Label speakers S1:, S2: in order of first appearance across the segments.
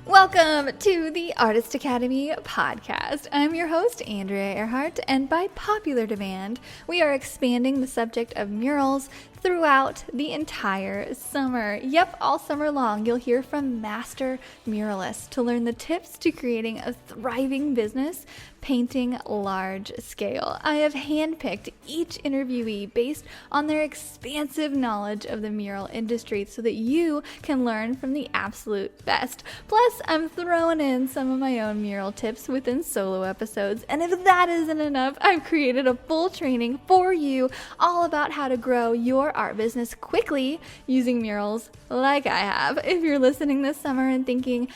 S1: Welcome to the Artist Academy podcast. I'm your host, Andrea Earhart, and by popular demand, we are expanding the subject of murals throughout the entire summer. Yep, all summer long, you'll hear from master muralists to learn the tips to creating a thriving business painting large scale. I have handpicked each interviewee based on their expansive knowledge of the mural industry so that you can learn from the absolute best. Plus, I'm throwing in some of my own mural tips within solo episodes, and if that isn't enough, I've created a full training for you all about how to grow your art business quickly using murals like I have. If you're listening this summer and thinking,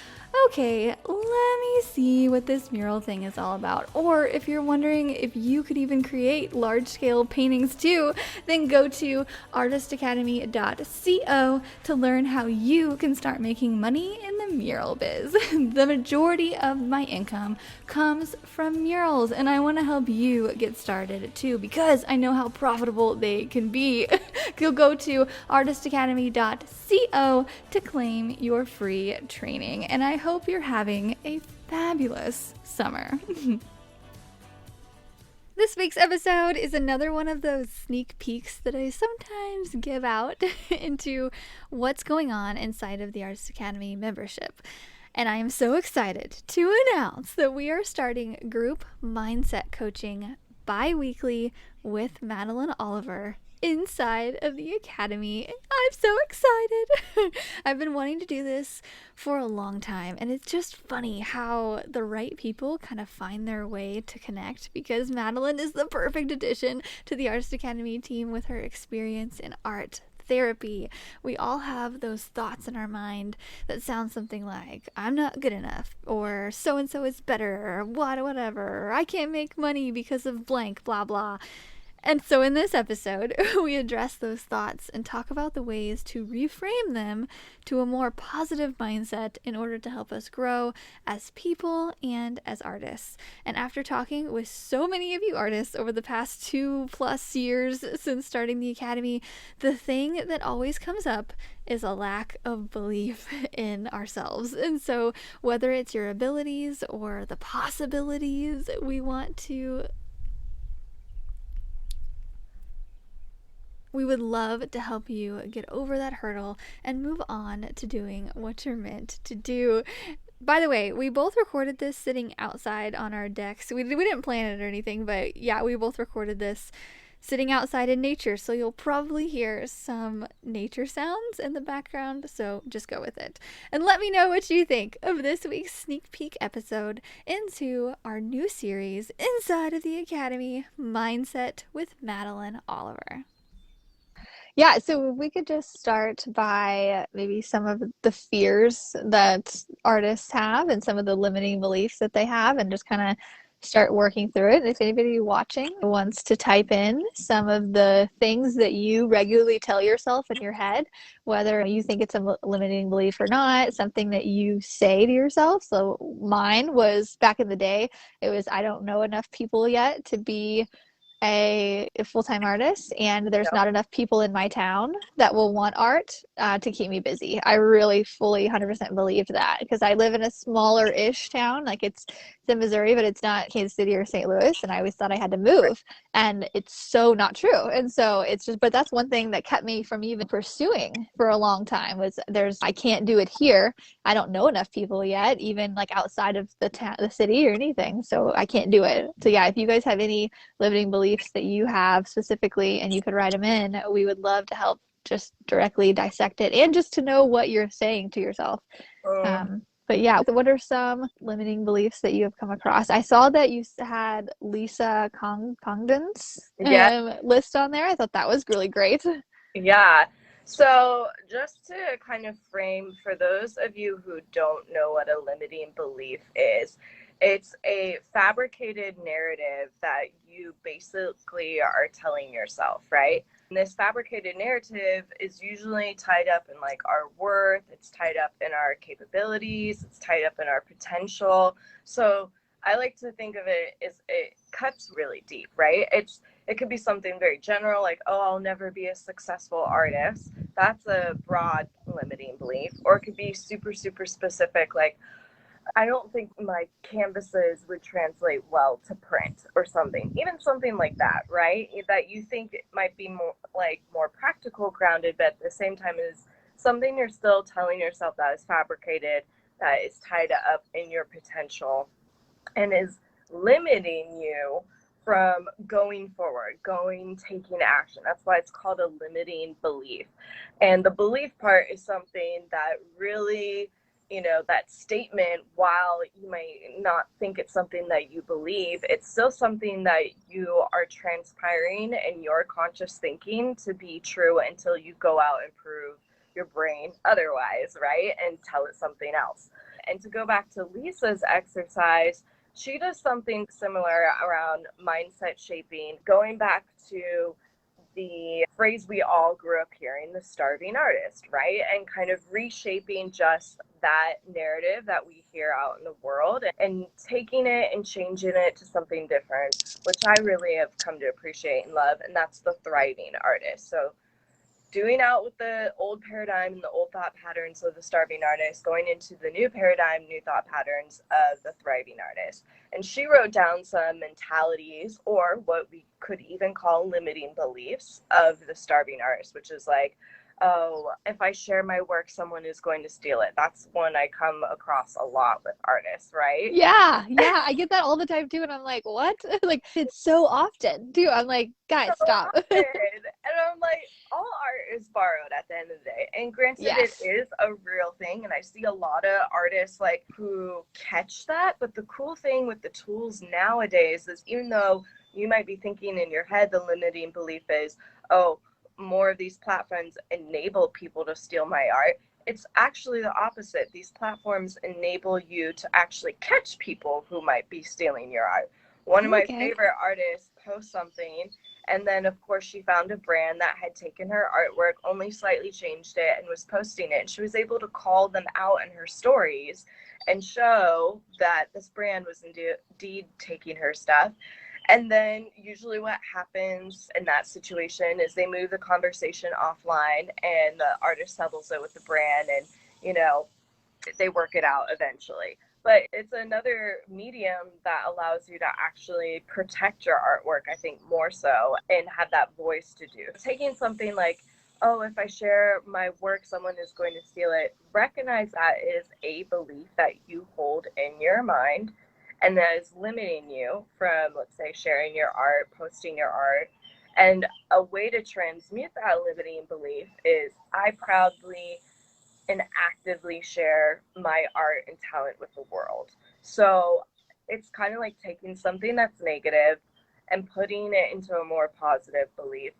S1: okay, let me see what this mural thing is all about, or if you're wondering if you could even create large-scale paintings too, then go to artistacademy.co to learn how you can start making money in the mural biz. The majority of my income comes from murals, and I want to help you get started too because I know how profitable they can be. You'll go to artistacademy.co to claim your free training, and I hope you're having a fabulous summer. This week's episode is another one of those sneak peeks that I sometimes give out into what's going on inside of the Artist Academy membership. And I am so excited to announce that we are starting group mindset coaching bi-weekly with Madelyne Oliver inside of the Academy. I'm so excited. I've been wanting to do this for a long time, and it's just funny how the right people kind of find their way to connect, because Madelyne is the perfect addition to the Artist Academy team with her experience in art therapy. We all have those thoughts in our mind that sound something like, I'm not good enough, or so-and-so is better, or whatever, I can't make money because of blank, blah, blah. And so in this episode, we address those thoughts and talk about the ways to reframe them to a more positive mindset in order to help us grow as people and as artists. And after talking with so many of you artists over the past 2+ years since starting the Academy, the thing that always comes up is a lack of belief in ourselves. And so whether it's your abilities or the possibilities, we would love to help you get over that hurdle and move on to doing what you're meant to do. By the way, we both recorded this sitting outside on our decks. We didn't plan it or anything, but yeah, we both recorded this sitting outside in nature, so you'll probably hear some nature sounds in the background, so just go with it. And let me know what you think of this week's sneak peek episode into our new series, Inside of the Academy, Mindset with Madelyne Oliver. Yeah, so we could just start by maybe some of the fears that artists have and some of the limiting beliefs that they have, and just kind of start working through it. And if anybody watching wants to type in some of the things that you regularly tell yourself in your head, whether you think it's a limiting belief or not, something that you say to yourself. So mine was, back in the day, it was, I don't know enough people yet to be a full-time artist, and there's not enough people in my town that will want art to keep me busy. I really fully 100% believed that, because I live in a smaller-ish town. Like, it's in Missouri, but it's not Kansas City or St. Louis, and I always thought I had to move, and it's so not true. And so it's just, but that's one thing that kept me from even pursuing for a long time, was I can't do it here. I don't know enough people yet, even like outside of the city or anything, so I can't do it. So yeah, if you guys have any limiting beliefs that you have specifically and you could write them in, we would love to help just directly dissect it and just to know what you're saying to yourself. But yeah, what are some limiting beliefs that you have come across? I saw that you had Lisa Congdon's list on there. I thought that was really great.
S2: Yeah. So just to kind of frame for those of you who don't know what a limiting belief is, it's a fabricated narrative that you basically are telling yourself, right? And this fabricated narrative is usually tied up in like our worth, it's tied up in our capabilities, it's tied up in our potential. So I like to think of it as it cuts really deep, right? It could be something very general, like, oh, I'll never be a successful artist. That's a broad limiting belief. Or it could be super, super specific, like, I don't think my canvases would translate well to print or something. Even something like that, right? That you think it might be more practical grounded, but at the same time is something you're still telling yourself that is fabricated, that is tied up in your potential and is limiting you from going forward, taking action. That's why it's called a limiting belief. And the belief part is something that really, that statement, while you might not think it's something that you believe, it's still something that you are transpiring in your conscious thinking to be true until you go out and prove your brain otherwise, right? And tell it something else. And to go back to Lisa's exercise, she does something similar around mindset shaping, going back to the phrase we all grew up hearing, the starving artist, right? And kind of reshaping just that narrative that we hear out in the world and taking it and changing it to something different, which I really have come to appreciate and love. And that's the thriving artist. So doing out with the old paradigm and the old thought patterns of the starving artist, going into the new paradigm, new thought patterns of the thriving artist. And she wrote down some mentalities, or what we could even call limiting beliefs, of the starving artist, which is like, oh, if I share my work, someone is going to steal it. That's one I come across a lot with artists, right?
S1: Yeah, yeah, I get that all the time too, and I'm like, what? Like, it's so often too. I'm like,
S2: So
S1: guys, stop.
S2: often. And I'm like, all art is borrowed at the end of the day. And granted, it
S1: Yes.
S2: is a real thing. And I see a lot of artists like who catch that. But the cool thing with the tools nowadays is, even though you might be thinking in your head, the limiting belief is, oh, more of these platforms enable people to steal my art. It's actually the opposite. These platforms enable you to actually catch people who might be stealing your art. One of my
S1: Okay.
S2: favorite artists posts something, and then, of course, she found a brand that had taken her artwork, only slightly changed it, and was posting it. And she was able to call them out in her stories and show that this brand was indeed taking her stuff. And then usually what happens in that situation is they move the conversation offline and the artist settles it with the brand, and, you know, they work it out eventually. But it's another medium that allows you to actually protect your artwork, I think, more so, and have that voice to do. Taking something like, oh, if I share my work, someone is going to steal it, recognize that is a belief that you hold in your mind and that is limiting you from, let's say, sharing your art, posting your art. And a way to transmute that limiting belief is, I proudly and actively share my art and talent with the world. So it's kind of like taking something that's negative and putting it into a more positive belief.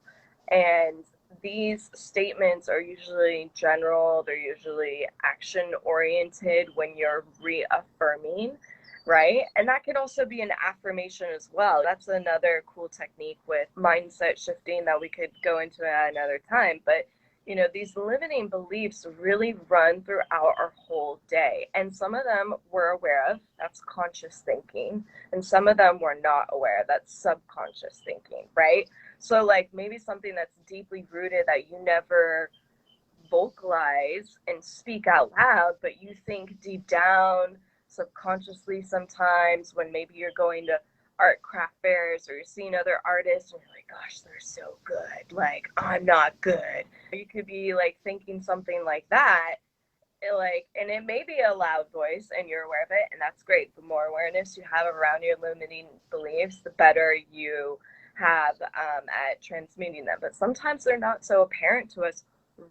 S2: And these statements are usually general, they're usually action oriented when you're reaffirming, right? And that can also be an affirmation as well. That's another cool technique with mindset shifting that we could go into at another time. But these limiting beliefs really run throughout our whole day. And some of them we're aware of, that's conscious thinking. And some of them we're not aware, that's subconscious thinking, right? So, like, maybe something that's deeply rooted that you never vocalize and speak out loud, but you think deep down, subconsciously sometimes, when maybe you're going to art craft fairs or you're seeing other artists and you're like, gosh, they're so good, like, I'm not good. You could be like thinking something like that, and it may be a loud voice and you're aware of it, and that's great. The more awareness you have around your limiting beliefs, the better you have at transmuting them. But sometimes they're not so apparent to us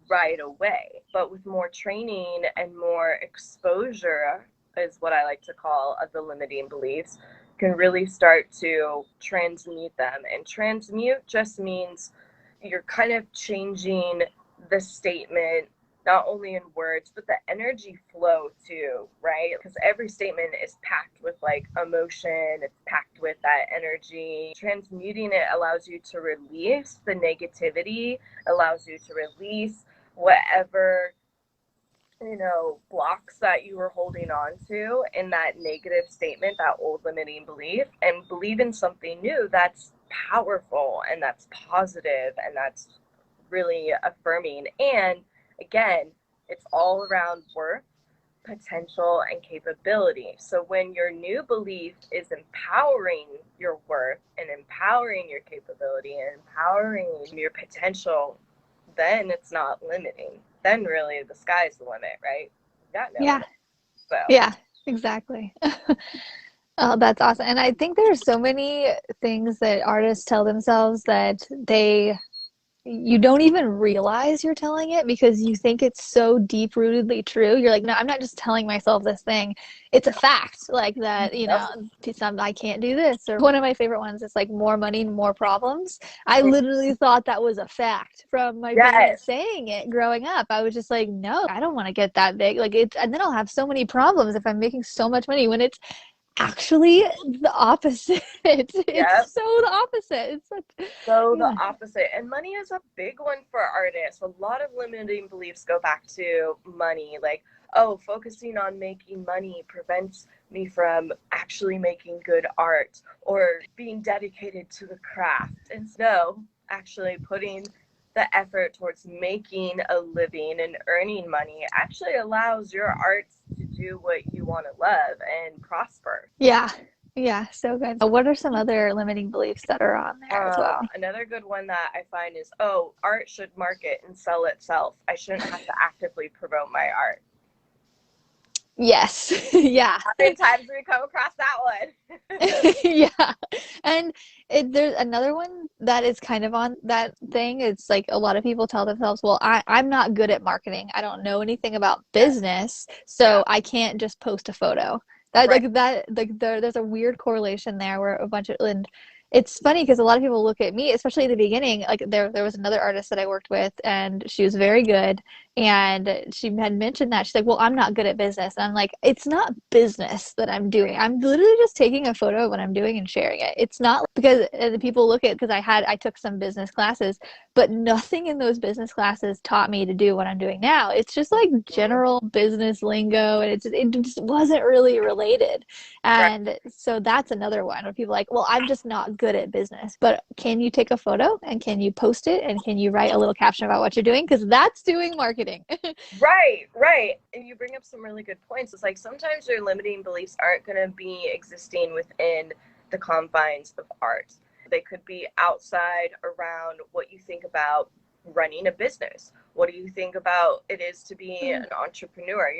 S2: right away, but with more training and more exposure, is what I like to call, of the limiting beliefs, can really start to transmute them. And transmute just means you're kind of changing the statement, not only in words, but the energy flow too, right? Because every statement is packed with like emotion, it's packed with that energy. Transmuting it allows you to release the negativity, allows you to release whatever blocks that you were holding on to in that negative statement, that old limiting belief, and believe in something new that's powerful and that's positive and that's really affirming. And again, it's all around worth, potential, and capability. So when your new belief is empowering your worth and empowering your capability and empowering your potential, then it's not limiting. Then really the sky's the limit, right? You got no
S1: Yeah.
S2: limit. So
S1: Yeah, exactly. Oh, that's awesome. And I think there's so many things that artists tell themselves that you don't even realize you're telling it because you think it's so deep-rootedly true. You're like, no, I'm not just telling myself this thing. It's a fact, like that,
S2: yep.
S1: I can't do this. Or one of my favorite ones is like more money, more problems. I literally thought that was a fact from my parents
S2: Yes.
S1: saying it growing up. I was just like, no, I don't want to get that big. Like it's, and then I'll have so many problems if I'm making so much money when it's actually the opposite.
S2: Yep.
S1: It's so the opposite. It's such,
S2: So the
S1: yeah.
S2: opposite. And money is a big one for artists. A lot of limiting beliefs go back to money. Like, oh, focusing on making money prevents me from actually making good art or being dedicated to the craft. And no, actually putting the effort towards making a living and earning money actually allows your art to do what you want to love and prosper.
S1: Yeah. Yeah, so good. What are some other limiting beliefs that are on there as well?
S2: Another good one that I find is, oh, art should market and sell itself. I shouldn't have to actively promote my art.
S1: Yes. Yeah.
S2: How many times do we come across that one?
S1: Yeah. And there's another one that is kind of on that thing. It's like a lot of people tell themselves, well, I'm not good at marketing. I don't know anything about
S2: Yes.
S1: business,
S2: Yeah.
S1: so I can't just post a photo. That
S2: Right.
S1: like that like there's a weird correlation there where a bunch of and it's funny because a lot of people look at me, especially at the beginning, like there was another artist that I worked with and she was very good and she had mentioned that she's like, well, I'm not good at business. And I'm like, it's not business that I'm doing. I'm literally just taking a photo of what I'm doing and sharing it. It's not because the people look at because I took some business classes, but nothing in those business classes taught me to do what I'm doing now. It's just like general business lingo, and it just wasn't really related.
S2: Right.
S1: And so that's another one where people are like, well, I'm just not good at business. But can you take a photo and can you post it and can you write a little caption about what you're doing? Because that's doing marketing.
S2: Right, right. And you bring up some really good points. It's like sometimes your limiting beliefs aren't going to be existing within the confines of art. They could be outside around what you think about running a business. What do you think about it is to be an entrepreneur?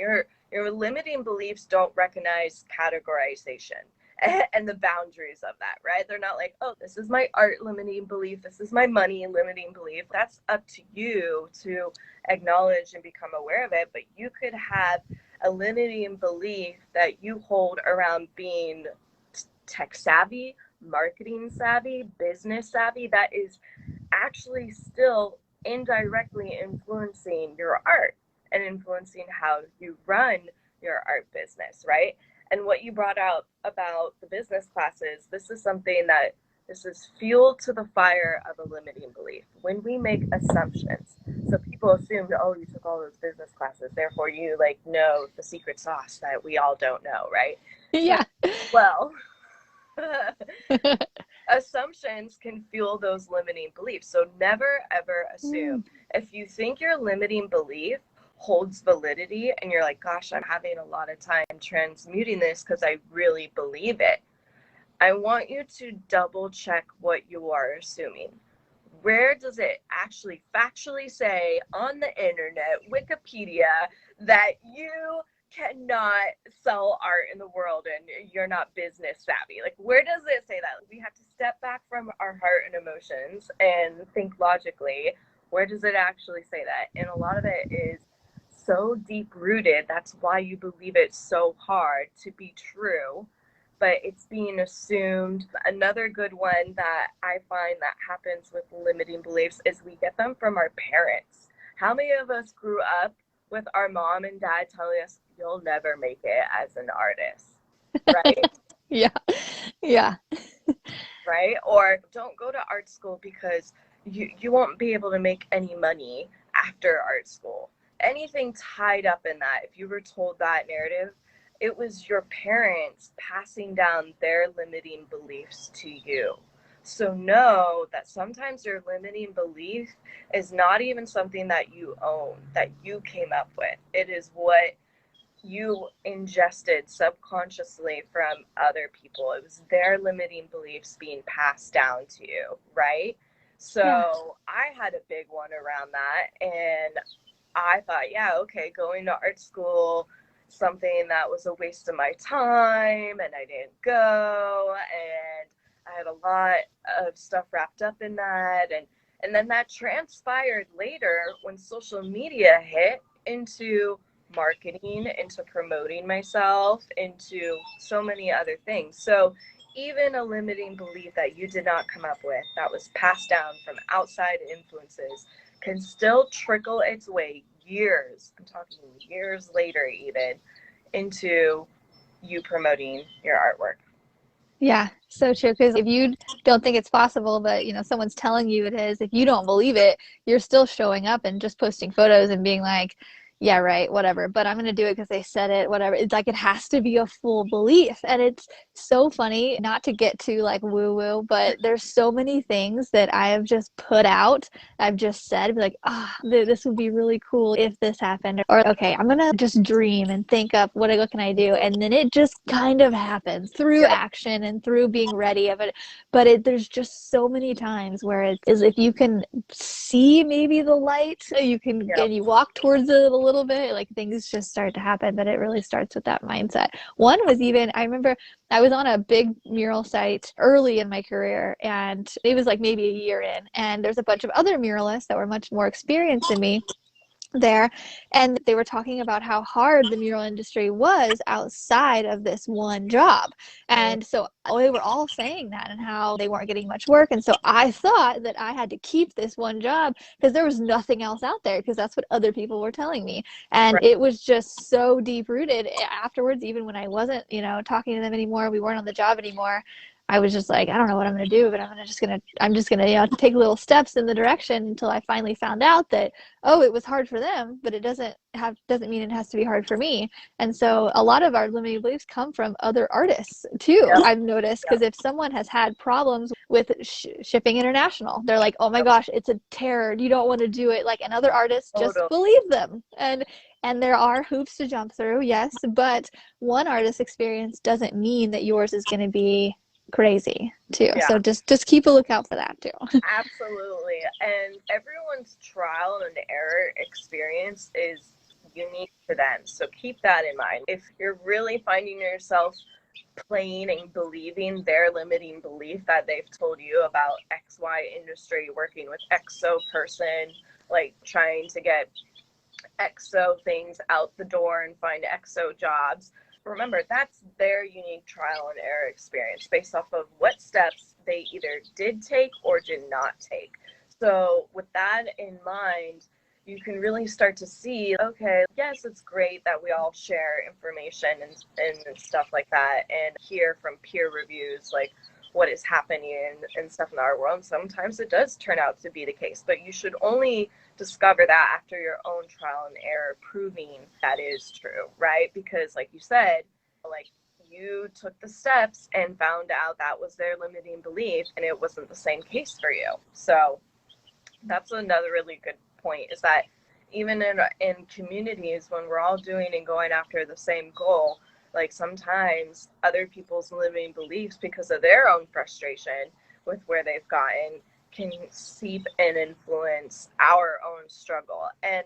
S2: Your limiting beliefs don't recognize categorization and the boundaries of that, right? They're not like, oh, this is my art limiting belief, this is my money limiting belief. That's up to you to acknowledge and become aware of it. But you could have a limiting belief that you hold around being tech savvy, marketing savvy, business savvy, that is actually still indirectly influencing your art and influencing how you run your art business, right? And what you brought out about the business classes, this is something that this is fuel to the fire of a limiting belief. When we make assumptions, so people assume, oh, you took all those business classes, therefore you like know the secret sauce that we all don't know, right?
S1: Yeah.
S2: Well, assumptions can fuel those limiting beliefs. So never ever assume.
S1: Mm.
S2: If you think your limiting belief holds validity and you're like, gosh, I'm having a lot of time transmuting this because I really believe it, I want you to double check what you are assuming. Where does it actually factually say on the internet, Wikipedia, that you cannot sell art in the world and you're not business savvy? Like, where does it say that? We have to step back from our heart and emotions and think logically. Where does it actually say that? And a lot of it is so deep rooted. That's why you believe it so hard to be true, but it's being assumed. Another good one that I find that happens with limiting beliefs is we get them from our parents. How many of us grew up with our mom and dad telling us, you'll never make it as an artist, right?
S1: Yeah. Yeah.
S2: Right? Or don't go to art school because you won't be able to make any money after art school. Anything tied up in that, if you were told that narrative, it was your parents passing down their limiting beliefs to you. So know that sometimes your limiting belief is not even something that you own, that you came up with. It is what you ingested subconsciously from other people. It was their limiting beliefs being passed down to you, right?
S1: Yeah.
S2: So I had a big one around that. And I thought, yeah, okay, going to art school, something that was a waste of my time, and I didn't go. And I had a lot of stuff wrapped up in that. And then that transpired later when social media hit into marketing, into promoting myself, into so many other things. So even a limiting belief that you did not come up with, that was passed down from outside influences, can still trickle its way years, I'm talking years later even, into you promoting your artwork.
S1: Yeah, so true. Because if you don't think it's possible, but someone's telling you it is, if you don't believe it, you're still showing up and just posting photos and being like, yeah, right, whatever. But I'm gonna do it because they said it, whatever. It's like it has to be a full belief. And it's so funny, not to get too like woo-woo, but there's so many things that I have just put out. I've just said, be like, this would be really cool if this happened. Or, okay, I'm gonna just dream and think up what can I do? And then it just kind of happens through
S2: Yep.
S1: action and through being ready of it. But there's just so many times where it is if you can see maybe the light, you can,
S2: Yep.
S1: and you walk towards it a little bit, like things just start to happen. But it really starts with that mindset. One was even, I remember I was on a big mural site early in my career, and it was like maybe a year in, and there's a bunch of other muralists that were much more experienced than me there, and they were talking about how hard the mural industry was outside of this one job. And so they were all saying that and how they weren't getting much work. And so I thought that I had to keep this one job because there was nothing else out there, because that's what other people were telling me. And
S2: Right.
S1: it was just so deep rooted afterwards, even when I wasn't talking to them anymore, we weren't on the job anymore. I was just like, I don't know what I'm going to do, but I'm just going to take little steps in the direction until I finally found out that, oh, it was hard for them, but it doesn't mean it has to be hard for me. And so a lot of our limiting beliefs come from other artists too.
S2: Yep.
S1: I've noticed, because if someone has had problems with shipping international, they're like, oh my
S2: Yep.
S1: gosh, it's a terror. You don't want to do it. Like, and other artists just
S2: Totally.
S1: believe them. And there are hoops to jump through, yes, but one artist's experience doesn't mean that yours is going to be crazy too.
S2: Yeah.
S1: So just keep a lookout for that too.
S2: Absolutely. And everyone's trial and error experience is unique to them. So keep that in mind. If you're really finding yourself playing and believing their limiting belief that they've told you about XY industry, working with XO person, like trying to get XO things out the door and find XO jobs, remember that's their unique trial and error experience based off of what steps they either did take or did not take. So with that in mind, you can really start to see, okay, yes, it's great that we all share information and stuff like that and hear from peer reviews like what is happening and stuff in our world. Sometimes it does turn out to be the case, but you should only discover that after your own trial and error proving that is true, right? Because like you said, like you took the steps and found out that was their limiting belief and it wasn't the same case for you. So that's another really good point, is that even in communities when we're all doing and going after the same goal, like sometimes other people's limiting beliefs because of their own frustration with where they've gotten can seep and influence our own struggle. And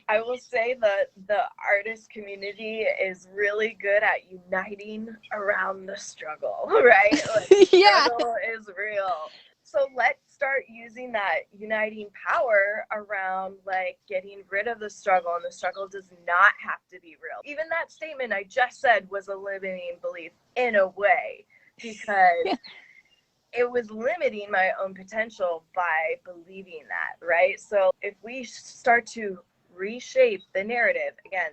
S2: I will say that the artist community is really good at uniting around the struggle, right? Like the
S1: Yeah.
S2: struggle is real. So let's start using that uniting power around like getting rid of the struggle, and the struggle does not have to be real. Even that statement I just said was a limiting belief in a way, because
S1: Yeah.
S2: it was limiting my own potential by believing that, right? So if we start to reshape the narrative, again,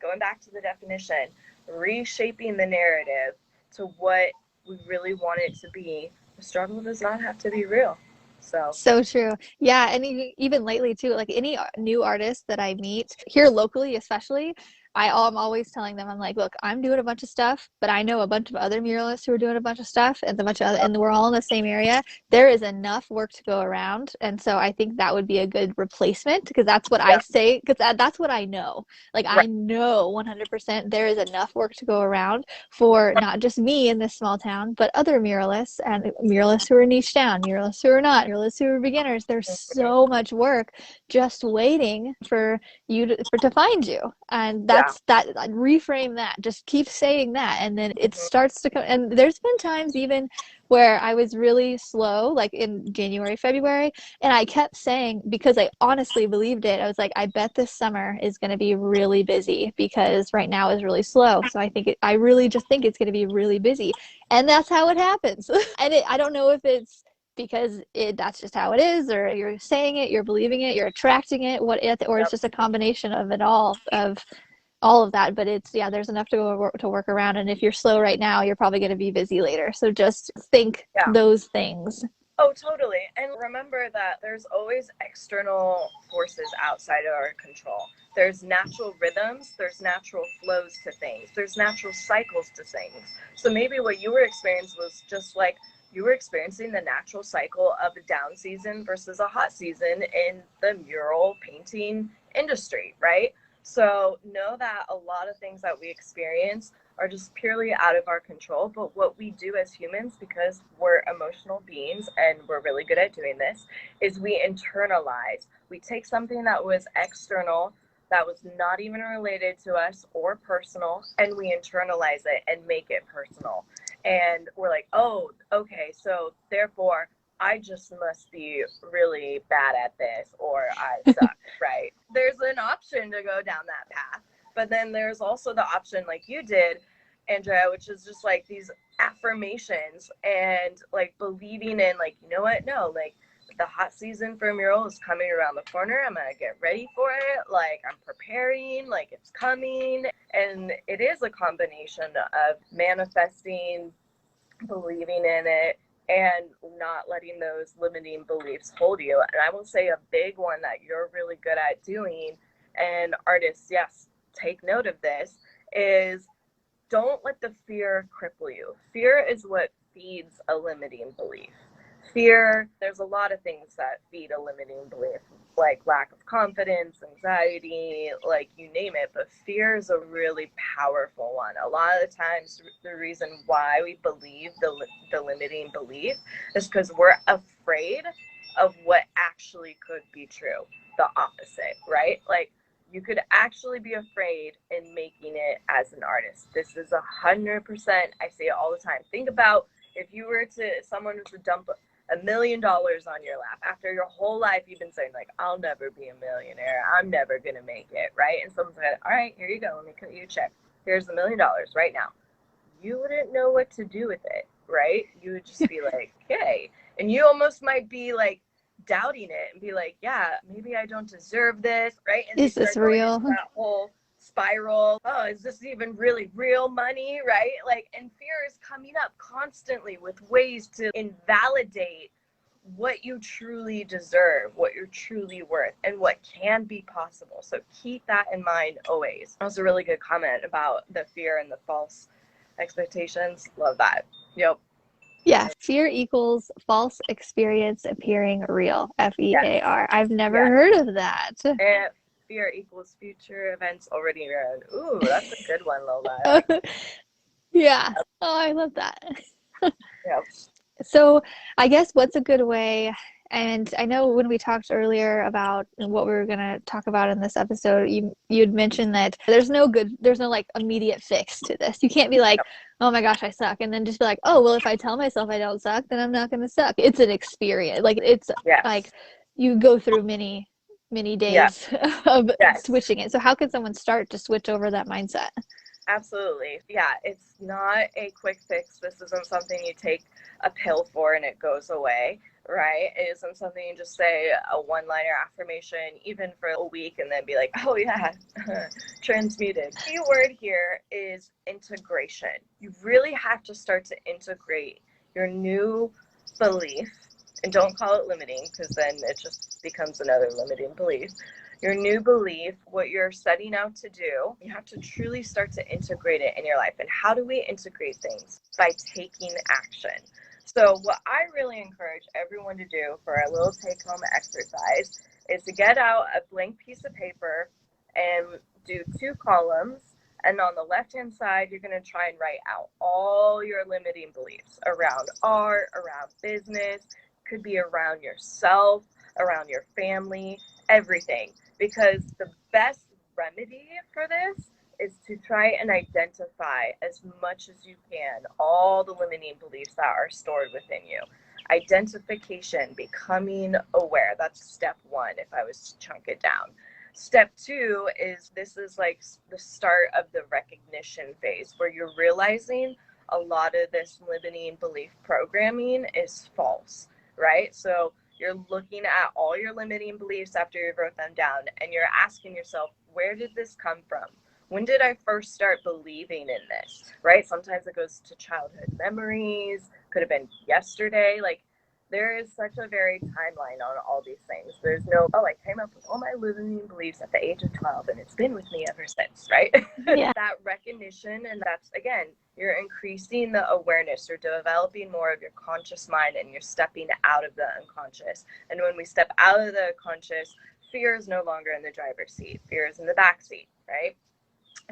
S2: going back to the definition, reshaping the narrative to what we really want it to be, the struggle does not have to be real. So,
S1: So true. Yeah, and even lately too, like any new artist that I meet here locally, especially, I'm always telling them, I'm like, look, I'm doing a bunch of stuff, but I know a bunch of other muralists who are doing a bunch of stuff, and and we're all in the same area. There is enough work to go around, and so I think that would be a good replacement, because that's what I
S2: Yeah.
S1: say, because that's what I know. Like, I
S2: Right.
S1: know 100% there is enough work to go around for not just me in this small town, but other muralists, and muralists who are niche down, muralists who are not, muralists who are beginners. There's so much work just waiting for to find you. And
S2: Yeah.
S1: that's that. Reframe that, just keep saying that, and then it
S2: Mhm.
S1: starts to come. And there's been times even where I was really slow, like in January, February, and I kept saying, because I honestly believed it, I was like, I bet this summer is going to be really busy, because right now is really slow. So I really just think it's going to be really busy, and that's how it happens. I don't know if it's because that's just how it is, or you're saying it, you're believing it, you're attracting it, or it's
S2: Yep.
S1: just a combination of it all of that. But it's, yeah, there's enough to work around, and if you're slow right now, you're probably going to be busy later. So just think
S2: Yeah.
S1: those things.
S2: Oh, totally. And remember that there's always external forces outside of our control. There's natural rhythms, there's natural flows to things, there's natural cycles to things. So maybe what you were experiencing was just like you were experiencing the natural cycle of a down season versus a hot season in the mural painting industry, right? So know that a lot of things that we experience are just purely out of our control. But what we do as humans, because we're emotional beings and we're really good at doing this, is we internalize. We take something that was external, that was not even related to us or personal, and we internalize it and make it personal. And we're like, oh, okay, so therefore I just must be really bad at this, or I suck, right? There's an option to go down that path. But then there's also the option, like you did, Andrea, which is just like these affirmations and like believing in, like, you know what? No, like the hot season for a mural is coming around the corner. I'm going to get ready for it. Like, I'm preparing, like it's coming. And it is a combination of manifesting, believing in it, and not letting those limiting beliefs hold you. And I will say a big one that you're really good at doing, and artists, yes, take note of this, is don't let the fear cripple you. Fear is what feeds a limiting belief. Fear, there's a lot of things that feed a limiting belief, like lack of confidence, anxiety, like you name it. But fear is a really powerful one. A lot of the times, the reason why we believe the limiting belief is because we're afraid of what actually could be true, the opposite, right? Like, you could actually be afraid in making it as an artist. This is 100%. I say it all the time. Think about if someone were to dump $1 million on your lap after your whole life you've been saying, like, I'll never be a millionaire, I'm never gonna make it, right? And someone's like, all right, here you go, let me cut you a check, here's $1 million right now. You wouldn't know what to do with it, right? You would just be like, okay. And you almost might be like doubting it and be like, yeah, maybe I don't deserve this, right? And you
S1: Is this
S2: start going into
S1: real?
S2: that whole spiral. Oh, is this even really real money, right? Like, and fear is coming up constantly with ways to invalidate what you truly deserve, what you're truly worth, and what can be possible. So keep that in mind always. That was a really good comment about the fear and the false expectations. Love that. Yep.
S1: Yeah, fear equals false experience appearing real.
S2: Yes.
S1: FEAR. I've never
S2: Yes.
S1: heard of that.
S2: And fear equals future events already around. Ooh, that's a good one, Lola. I like
S1: Yeah. Oh, I love that.
S2: that.
S1: So, I guess what's a good way, and I know when we talked earlier about what we were going to talk about in this episode, you'd mentioned that there's no like immediate fix to this. You can't be like,
S2: Yep.
S1: oh my gosh, I suck, and then just be like, oh, well, if I tell myself I don't suck, then I'm not going to suck. It's an experience. Like, it's like
S2: Yes.
S1: you go through many
S2: Yes.
S1: days of
S2: Yes.
S1: switching it. So how can someone start to switch over that mindset?
S2: Absolutely. Yeah, it's not a quick fix. This isn't something you take a pill for and it goes away, right? It isn't something you just say a one-liner affirmation even for a week and then be like, oh yeah, transmuted. Key word here is integration. You really have to start to integrate your new belief, and don't call it limiting because then it just becomes another limiting belief. Your new belief, what you're setting out to do, you have to truly start to integrate it in your life. And how do we integrate things? By taking action. So what I really encourage everyone to do for a little take-home exercise is to get out a blank piece of paper and do 2 columns. And on the left-hand side, you're going to try and write out all your limiting beliefs around art, around business, could be around yourself, around your family, everything. Because the best remedy for this is to try and identify as much as you can all the limiting beliefs that are stored within you. Identification, becoming aware. That's step 1 if I was to chunk it down. Step 2 is this is like the start of the recognition phase where you're realizing a lot of this limiting belief programming is false, right? So you're looking at all your limiting beliefs after you wrote them down and you're asking yourself, where did this come from? When did I first start believing in this, right? Sometimes it goes to childhood memories, could have been yesterday. Like, there is such a varied timeline on all these things. There's no, oh, I came up with all my limiting beliefs at the age of 12 and it's been with me ever since, right?
S1: Yeah.
S2: That recognition, and that's, again, you're increasing the awareness. You're developing more of your conscious mind and you're stepping out of the unconscious. And when we step out of the conscious, fear is no longer in the driver's seat. Fear is in the back seat, right?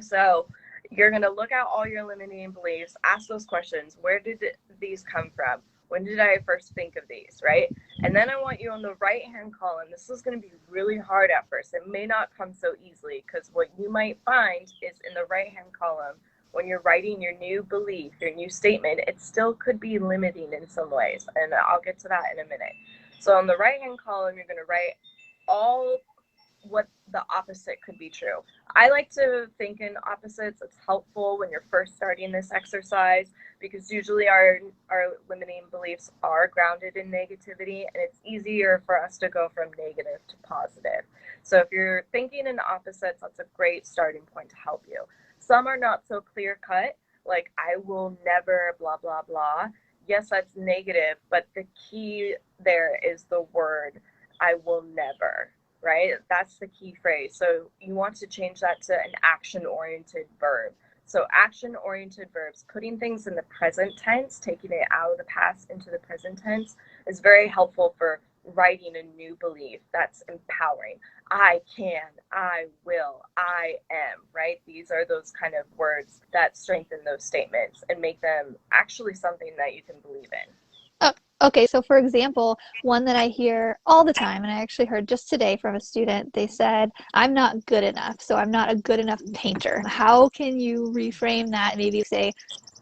S2: So you're going to look at all your limiting beliefs, ask those questions. Where did these come from? When did I first think of these, right? And then I want you on the right-hand column. This is going to be really hard at first. It may not come so easily because what you might find is in the right-hand column, when you're writing your new belief, your new statement, it still could be limiting in some ways. And I'll get to that in a minute. So on the right-hand column, you're going to write all what the opposite could be true. I like to think in opposites. It's helpful when you're first starting this exercise because usually our limiting beliefs are grounded in negativity and it's easier for us to go from negative to positive. So if you're thinking in opposites, that's a great starting point to help you. Some are not so clear cut, like I will never blah, blah, blah. Yes, that's negative, but the key there is the word I will never. Right? That's the key phrase. So you want to change that to an action-oriented verb. So action-oriented verbs, putting things in the present tense, taking it out of the past into the present tense, is very helpful for writing a new belief that's empowering. I can, I will, I am, right? These are those kind of words that strengthen those statements and make them actually something that you can believe in.
S1: Oh, okay, so for example, one that I hear all the time, and I actually heard just today from a student, they said, I'm not good enough, so I'm not a good enough painter. How can you reframe that? Maybe say,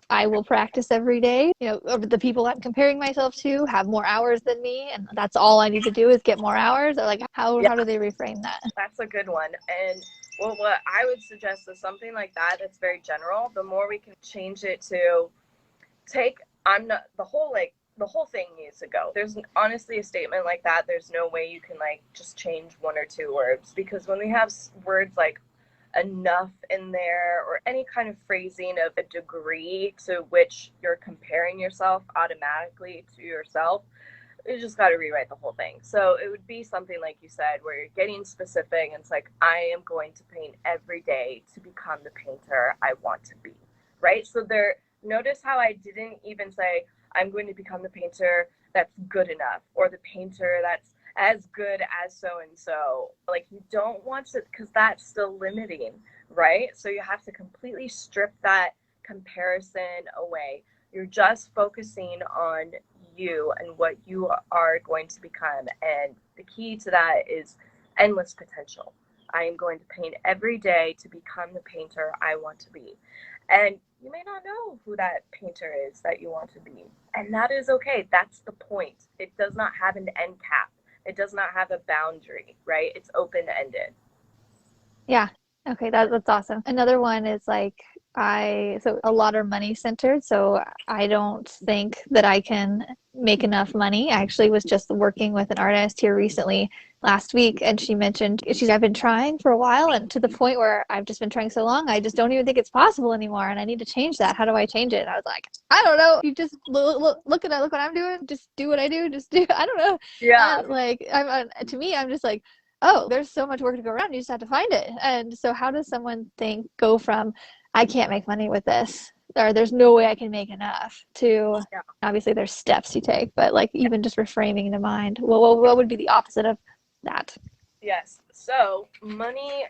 S1: I will practice every day. You know, the people I'm comparing myself to have more hours than me, and that's all I need to do is get more hours. Or like, how do they reframe that?
S2: That's a good one. And well, what I would suggest is something like that that's very general. The more we can change it to take, I'm not, the whole thing needs to go. There's honestly a statement like that. There's no way you can like just change 1 or 2 words because when we have words like enough in there or any kind of phrasing of a degree to which you're comparing yourself automatically to yourself, you just got to rewrite the whole thing. So it would be something like you said where you're getting specific and it's like, I am going to paint every day to become the painter I want to be, right? So there, notice how I didn't even say I'm going to become the painter that's good enough or the painter that's as good as so and so. Like, you don't want to, because that's still limiting, right? So you have to completely strip that comparison away. You're just focusing on you and what you are going to become. And the key to that is endless potential. I am going to paint every day to become the painter I want to be. And you may not know who that painter is that you want to be. And that is okay. That's the point. It does not have an end cap. It does not have a boundary, right? It's open-ended.
S1: Yeah. Okay, that's awesome. Another one is like so a lot are money centered, so I don't think that I can make enough money. I actually was just working with an artist here recently last week, and she mentioned I've been trying for a while, and to the point where I've just been trying so long, I just don't even think it's possible anymore, and I need to change that. How do I change it? And I was like, I don't know. You just look what I'm doing. Just do what I do. Just do. I don't know.
S2: Yeah.
S1: Like to me, I'm just like, oh, there's so much work to go around. You just have to find it. And so, how does someone go from, I can't make money with this, or there's no way I can make enough, to
S2: Yeah.
S1: obviously there's steps you take, but like even just reframing the mind, what would be the opposite of that?
S2: Yes. So, money,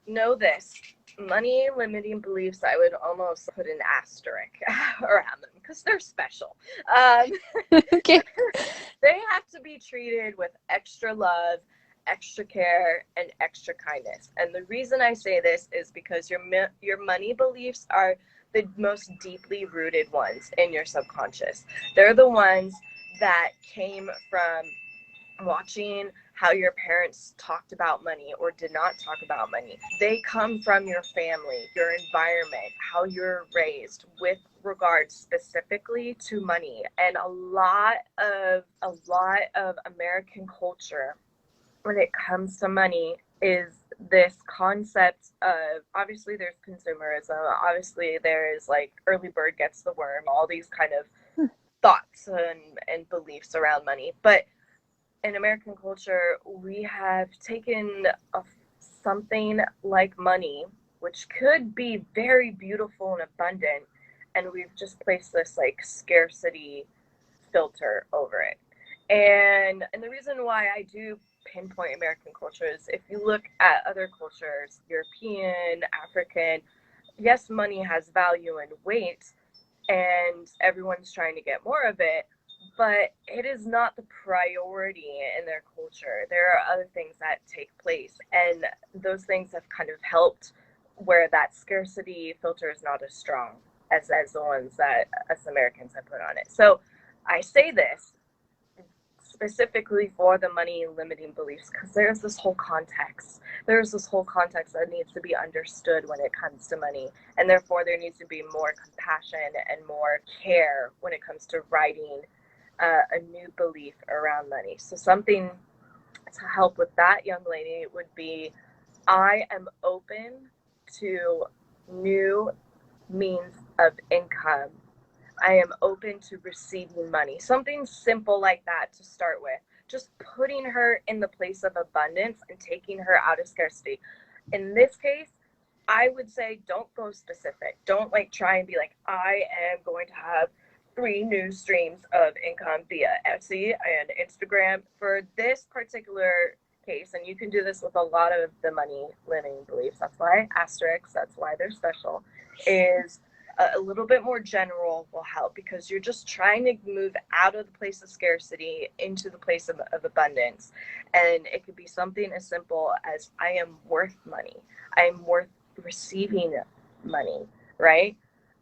S2: know this. Money limiting beliefs, I would almost put an asterisk around them because they're special. Um,
S1: Okay.
S2: they have to be treated with extra love, extra care, and extra kindness. And the reason I say this is because your money beliefs are the most deeply rooted ones in your subconscious. They're the ones that came from watching how your parents talked about money or did not talk about money. They come from your family, your environment, how you're raised with regards specifically to money. And a lot of American culture when it comes to money is this concept of, obviously there's consumerism, obviously there's like early bird gets the worm, all these kind of thoughts and beliefs around money. But in American culture, we have taken something like money, which could be very beautiful and abundant, and we've just placed this like scarcity filter over it. And the reason why I do pinpoint American culture is if you look at other cultures, European, African, yes, money has value and weight, and everyone's trying to get more of it, but it is not the priority in their culture. There are other things that take place, and those things have kind of helped where that scarcity filter is not as strong as the ones that us Americans have put on it. So I say this specifically for the money limiting beliefs because there's this whole context. There's this whole context that needs to be understood when it comes to money, and therefore there needs to be more compassion and more care when it comes to writing a new belief around money. So something to help with that, young lady, would be, I am open to new means of income. I am open to receiving money. Something simple like that to start with. Just putting her in the place of abundance and taking her out of scarcity. In this case, I would say don't go specific. Don't like try and be like, I am going to have 3 new streams of income via Etsy and Instagram. For this particular case, and you can do this with a lot of the money limiting beliefs, that's why asterisks, that's why they're special, is a little bit more general will help because you're just trying to move out of the place of scarcity into the place of abundance. And it could be something as simple as, I am worth money. I am worth receiving money, right?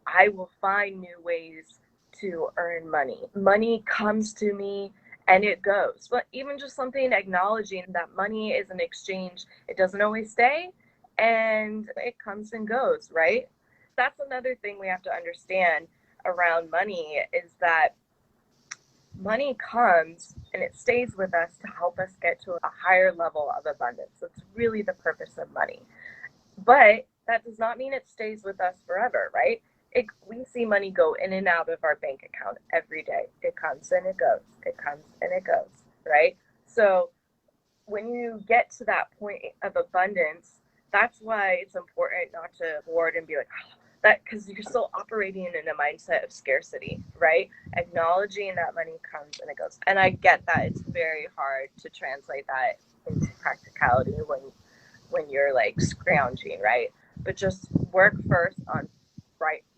S2: I will find new ways to earn money. Money comes to me and it goes. But even just something acknowledging that money is an exchange, it doesn't always stay and it comes and goes, right? That's another thing we have to understand around money is that money comes and it stays with us to help us get to a higher level of abundance. So it's really the purpose of money. But that does not mean it stays with us forever, right? We see money go in and out of our bank account every day. It comes and it goes. It comes and it goes, right? So when you get to that point of abundance, that's why it's important not to hoard and be like, oh, that, because you're still operating in a mindset of scarcity, right? Acknowledging that money comes and it goes. And I get that it's very hard to translate that into practicality when you're like scrounging, right? But just work first on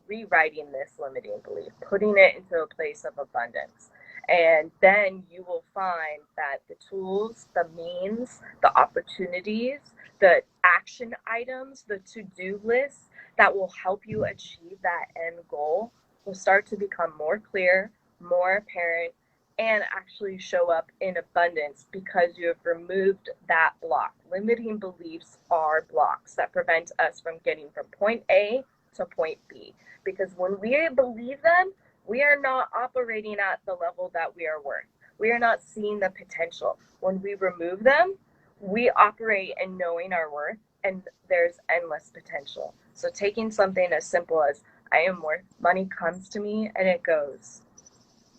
S2: rewriting this limiting belief, putting it into a place of abundance. And then you will find that the tools, the means, the opportunities, the action items, the to-do lists that will help you achieve that end goal will start to become more clear, more apparent, and actually show up in abundance because you have removed that block. Limiting beliefs are blocks that prevent us from getting from point A to point B. Because when we believe them, we are not operating at the level that we are worth. We are not seeing the potential. When we remove them, we operate in knowing our worth, and there's endless potential. So taking something as simple as, I am worth, money comes to me and it goes.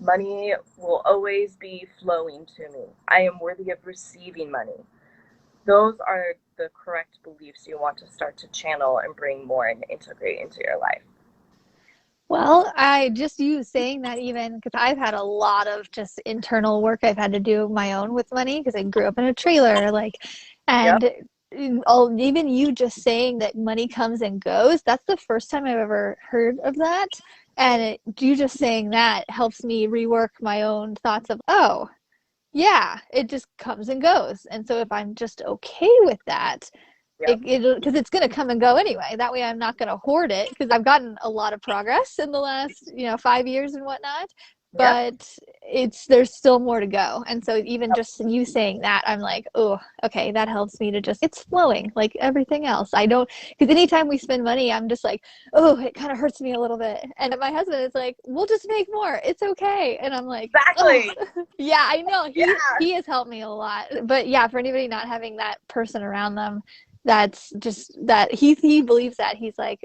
S2: Money will always be flowing to me. I am worthy of receiving money. those are the correct beliefs you want to start to channel and bring more and integrate into your life.
S1: Well, I just you saying that even because I've had a lot of just internal work I've had to do my own with money because I grew up in a trailer, like,
S2: Yep.
S1: and even you just saying that money comes and goes, that's the first time I've ever heard of that. And you just saying that helps me rework my own thoughts of, oh, yeah, it just comes and goes. And so if I'm just okay with that,
S2: Yep.
S1: because it's going to come and go anyway. That way I'm not going to hoard it because I've gotten a lot of progress in the last 5 years and whatnot,
S2: Yep.
S1: but there's still more to go. And so even just you saying that, I'm like, oh, okay, that helps me to just, it's flowing like everything else. I don't, because anytime we spend money, I'm just like, oh, it kind of hurts me a little bit. And my husband is like, we'll just make more, it's okay. And I'm like, oh,
S2: Exactly.
S1: yeah, I know
S2: Yeah.
S1: he has helped me a lot. But yeah, for anybody not having that person around them, that's just that he believes that he's like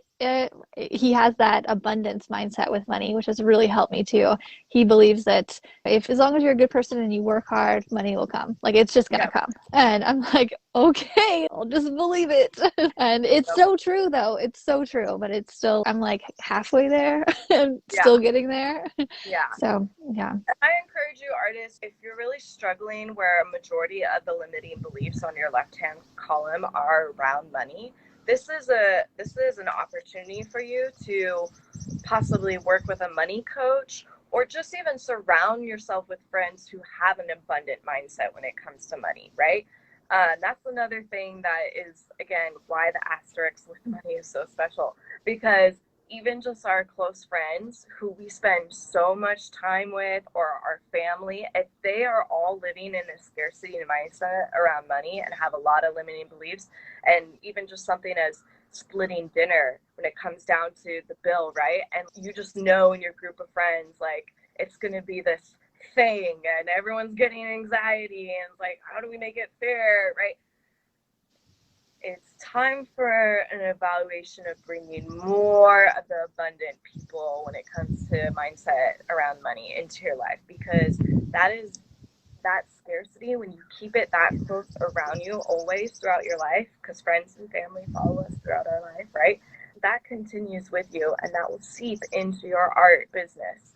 S1: he has that abundance mindset with money, which has really helped me too. He believes that if as long as you're a good person and you work hard, money will come, like it's just gonna
S2: Yep.
S1: come. And I'm like, okay, I'll just believe it. And it's
S2: Yep.
S1: so true though, it's so true, but it's still, I'm like halfway there and
S2: Yeah.
S1: still getting there.
S2: Yeah.
S1: So yeah.
S2: I encourage you, artists, if you're really struggling where a majority of the limiting beliefs on your left-hand column are around money, this is an opportunity for you to possibly work with a money coach or just even surround yourself with friends who have an abundant mindset when it comes to money, right? That's another thing that is, again, why the asterisk with money is so special, because even just our close friends who we spend so much time with, or our family, if they are all living in a scarcity mindset around money and have a lot of limiting beliefs, and even just something as splitting dinner when it comes down to the bill, right? And you just know in your group of friends, like, it's going to be this thing and everyone's getting anxiety and it's like, how do we make it fair, right? It's time for an evaluation of bringing more of the abundant people when it comes to mindset around money into your life, because that scarcity, when you keep it that close around you always throughout your life, because friends and family follow us throughout our life, right? That continues with you and that will seep into your art business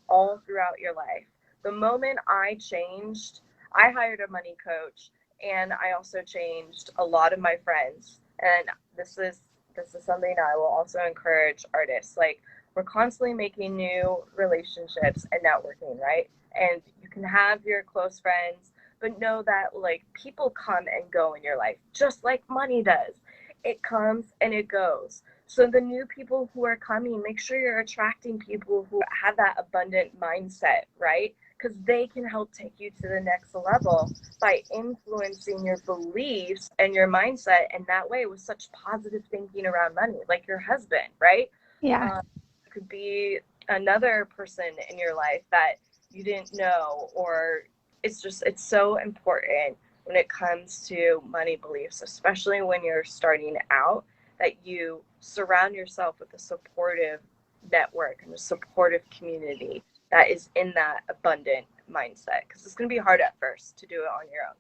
S2: all throughout your life. The moment I changed, I hired a money coach, and I also changed a lot of my friends. And this is something I will also encourage artists. Like, we're constantly making new relationships and networking, right? And you can have your close friends, but know that like people come and go in your life, just like money does. It comes and it goes. So the new people who are coming, make sure you're attracting people who have that abundant mindset, right? Because they can help take you to the next level by influencing your beliefs and your mindset in that way with such positive thinking around money, like your husband, right?
S1: Yeah.
S2: Um, could be another person in your life that you didn't know, or it's so important when it comes to money beliefs, especially when you're starting out, that you surround yourself with a supportive network and a supportive community that is in that abundant mindset, because it's going to be hard at first to do it on your own.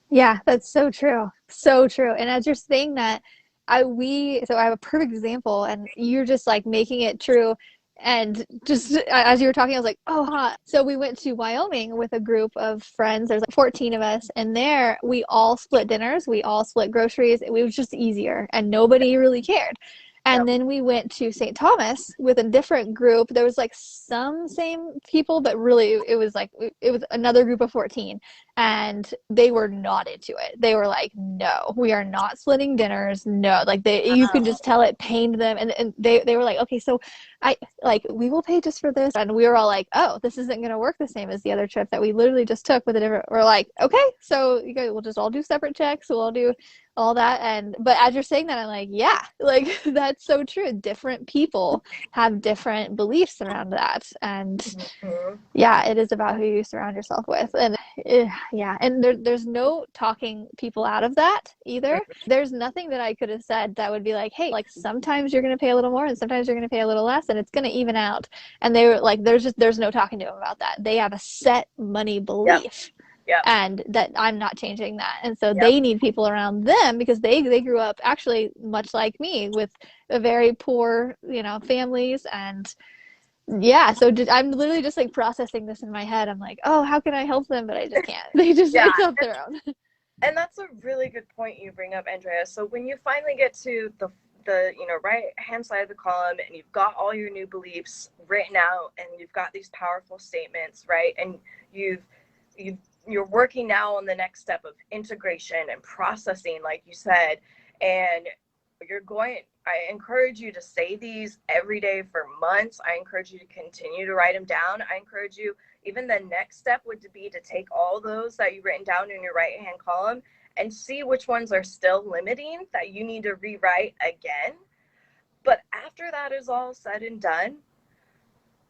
S1: Yeah, that's so true. So true. And as you're saying that, so I have a perfect example and you're just like making it true. And just as you were talking, I was like, oh, huh. So we went to Wyoming with a group of friends. There's like 14 of us. And there we all split dinners. We all split groceries. It was just easier and nobody really cared. And
S2: Yep.
S1: then we went to St. Thomas with a different group. There was like some same people, but really it was another group of 14 and they were not into it. They were like, no, we are not splitting dinners. No, like you could
S2: Wow.
S1: just tell it pained them. And they were like, okay, so I like, we will pay just for this. And we were all like, oh, this isn't going to work the same as the other trip that we literally just took with a different, we're like, okay, so you guys, we'll just all do separate checks. We'll all do all that. And, but as you're saying that, I'm like, yeah, like that's so true. Different people have different beliefs around that. And
S2: Mm-hmm.
S1: yeah, it is about who you surround yourself with. And yeah, and there's no talking people out of that either. There's nothing that I could have said that would be like, hey, like sometimes you're going to pay a little more and sometimes you're going to pay a little less and it's going to even out. And they were like, there's no talking to them about that. They have a set money
S2: Yep.
S1: belief.
S2: Yep.
S1: and that I'm not changing that. And so
S2: Yep.
S1: they need people around them because they grew up actually much like me with a very poor, families. And yeah, so I'm literally just like processing this in my head. I'm like, oh, how can I help them? But I just can't.
S2: Yeah.
S1: It's up their own.
S2: And that's a really good point you bring up, Andrea. So when you finally get to the right hand side of the column and you've got all your new beliefs written out and you've got these powerful statements, right? And you've you're working now on the next step of integration and processing, like you said, and I encourage you to say these every day for months. I encourage you to continue to write them down. I encourage you, even the next step would be to take all those that you've written down in your right hand column and see which ones are still limiting that you need to rewrite again. But after that is all said and done,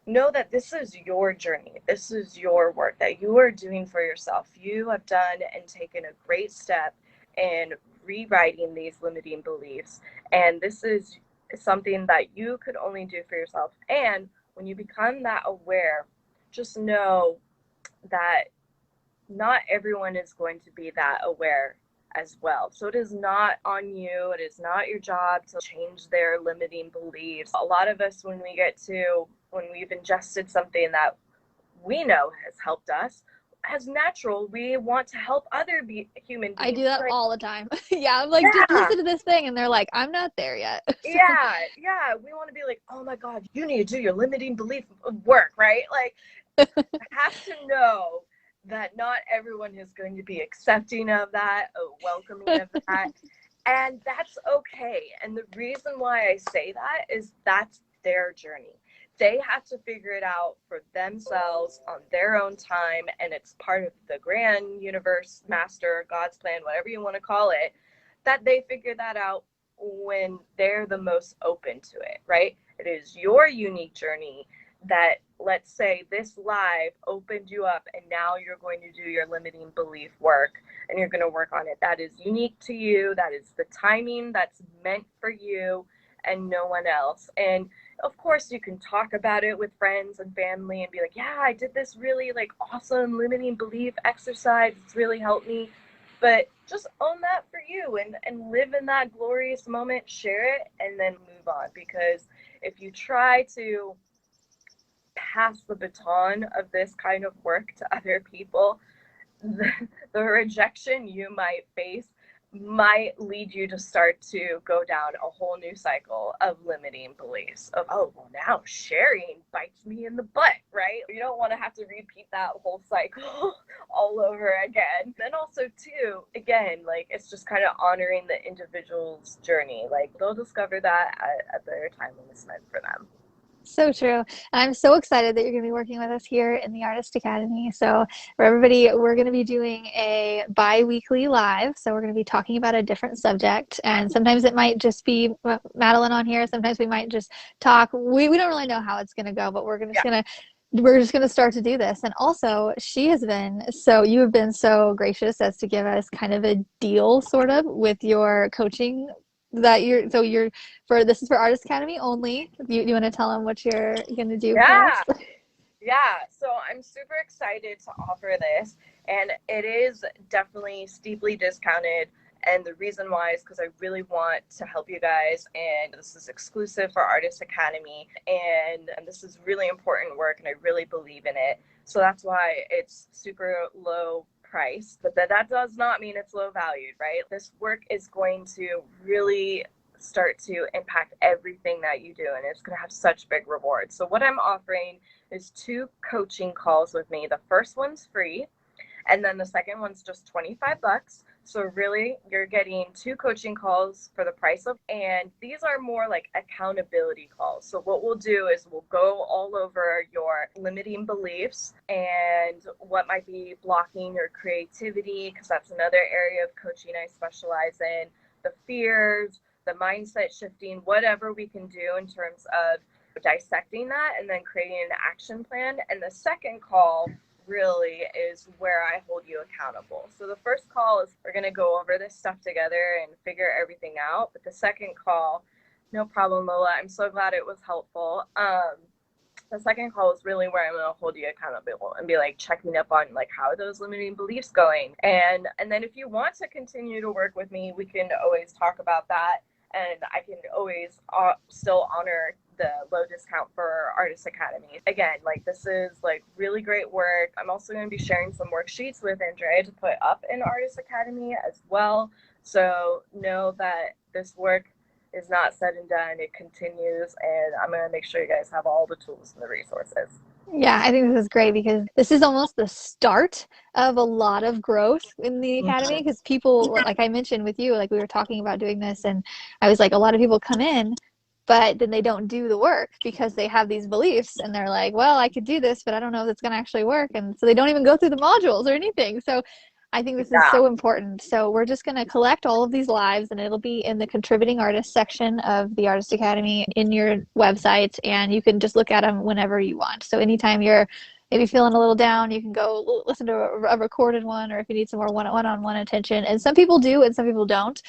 S2: know that this is your journey. This is your work that you are doing for yourself. You have done and taken a great step in rewriting these limiting beliefs. And this is something that you could only do for yourself. And when you become that aware, just know that not everyone is going to be that aware as well. So it is not on you. It is not your job to change their limiting beliefs. A lot of us, when we've ingested something that we know has helped us, as natural, we want to help other human
S1: I
S2: beings.
S1: do that all the time. Yeah, I'm like, just
S2: Yeah,
S1: listen to this thing, and they're like, I'm not there yet. So,
S2: yeah. We want to be like, oh my God, you need to do your limiting belief work, right? Like, have to know that not everyone is going to be accepting of that, welcoming of that, and that's okay. And the reason why I say that is that's their journey. They have to figure it out for themselves on their own time, and it's part of the grand universe, master, God's plan, whatever you want to call it, that they figure that out when they're the most open to it, right? It is your unique journey that, let's say, this live opened you up and now you're going to do your limiting belief work and you're going to work on it. That is unique to you. That is the timing that's meant for you and no one else. And of course you can talk about it with friends and family and be like, yeah, I did this really like awesome limiting belief exercise. It's really helped me. But just own that for you and live in that glorious moment, share it, and then move on. Because if you try to pass the baton of this kind of work to other people, the rejection you might face might lead you to start to go down a whole new cycle of limiting beliefs of, oh, well, now sharing bites me in the butt, right? You don't want to have to repeat that whole cycle all over again. Then also too, again, like, it's just kind of honoring the individual's journey. Like, they'll discover that at their time when it's meant for them.
S1: so true. And I'm so excited that you're going to be working with us here in the Artist Academy. So, for everybody, we're going to be doing a bi-weekly live. So, we're going to be talking about a different subject. And sometimes it might just be Madelyne on here. Sometimes we might just talk. We don't really know how it's going to go, but
S2: Yeah.
S1: we're just going to start to do this. And also, you have been so gracious as to give us kind of a deal sort of with your coaching that you're for this is for Artist Academy only. You want to tell them what you're going to do for
S2: Yeah.
S1: us?
S2: Yeah, so I'm super excited to offer this, and it is definitely steeply discounted. And the reason why is because I really want to help you guys, and this is exclusive for Artist Academy, and this is really important work, and I really believe in it. So that's why it's super low price, but that does not mean it's low valued, right? This work is going to really start to impact everything that you do, and it's going to have such big rewards. So what I'm offering is 2 coaching calls with me. The first one's free, and then the second one's just $25. So really, you're getting 2 coaching calls for the price of, and these are more like accountability calls. So what we'll do is we'll go all over your limiting beliefs and what might be blocking your creativity, because that's another area of coaching I specialize in, the fears, the mindset shifting, whatever we can do in terms of dissecting that and then creating an action plan. And the second call really is where I hold you accountable. So the first call is we're going to go over this stuff together and figure everything out. But the second call, no problem, Lola. I'm so glad it was helpful. the second call is really where I'm going to hold you accountable and be like checking up on like how are those limiting beliefs going. And then if you want to continue to work with me, we can always talk about that. And I can always still honor the low discount for Artist Academy. Again, like this is like really great work. I'm also going to be sharing some worksheets with Andrea to put up in Artist Academy as well. So know that this work is not said and done. It continues, and I'm going to make sure you guys have all the tools and the resources.
S1: Yeah, I think this is great because this is almost the start of a lot of growth in the academy, because people, like I mentioned with you, like we were talking about doing this, and I was like, a lot of people come in, but then they don't do the work because they have these beliefs and they're like, well, I could do this, but I don't know if it's going to actually work. And so they don't even go through the modules or anything. So I think this is so important. So we're just going to collect all of these lives, and it'll be in the contributing artist section of the Artist Academy in your website, and you can just look at them whenever you want. So anytime you're maybe feeling a little down, you can go listen to a recorded one, or if you need some more one-on-one attention. And some people do and some people don't.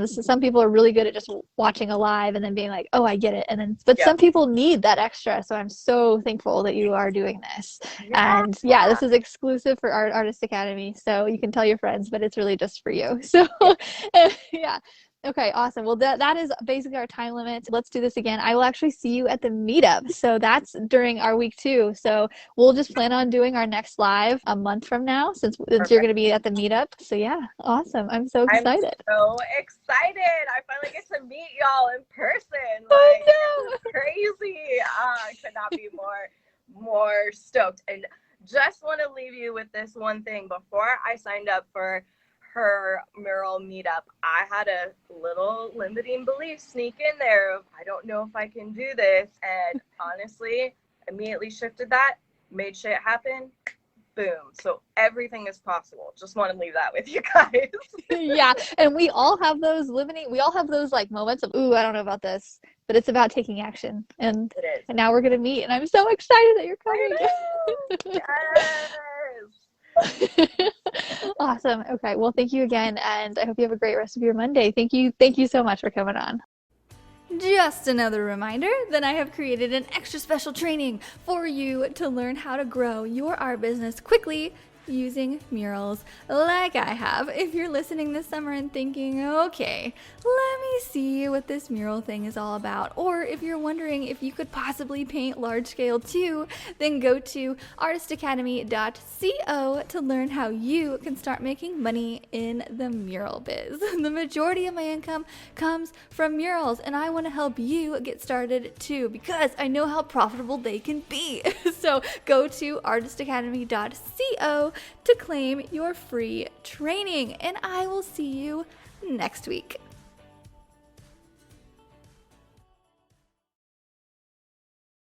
S1: Some people are really good at just watching a live and then being like, oh, I get it. And then, but some people need that extra. So I'm so thankful that you are doing this. And yeah, this is exclusive for Artist Academy. So you can tell your friends, but it's really just for you. So yeah. Okay, awesome. Well, that is basically our time limit. Let's do this again. I will actually see you at the meetup. So that's during our week 2. So we'll just plan on doing our next live a month from now, since you're going to be at the meetup. So yeah, awesome. I'm so excited.
S2: I'm so excited. I finally get to meet y'all in person. Like, it's crazy. I could not be more stoked. And just want to leave you with this one thing. Before I signed up for her mural meetup, I had a little limiting belief sneak in there of, I don't know if I can do this. And honestly, immediately shifted that, made shit happen. Boom. So everything is possible. Just want to leave that with you guys.
S1: Yeah. And we all have those like moments of, ooh, I don't know about this, but it's about taking action. And now we're going to meet, and I'm so excited that you're coming.
S2: Yes.
S1: Awesome. Okay. Well, thank you again. And I hope you have a great rest of your Monday. Thank you so much for coming on. Just another reminder that I have created an extra special training for you to learn how to grow your art business quickly using murals like I have. If you're listening this summer and thinking, okay, let me see what this mural thing is all about, or if you're wondering if you could possibly paint large scale too, then go to artistacademy.co to learn how you can start making money in the mural biz. The majority of my income comes from murals, and I want to help you get started too, because I know how profitable they can be. So go to artistacademy.co to claim your free training, and I will see you next week.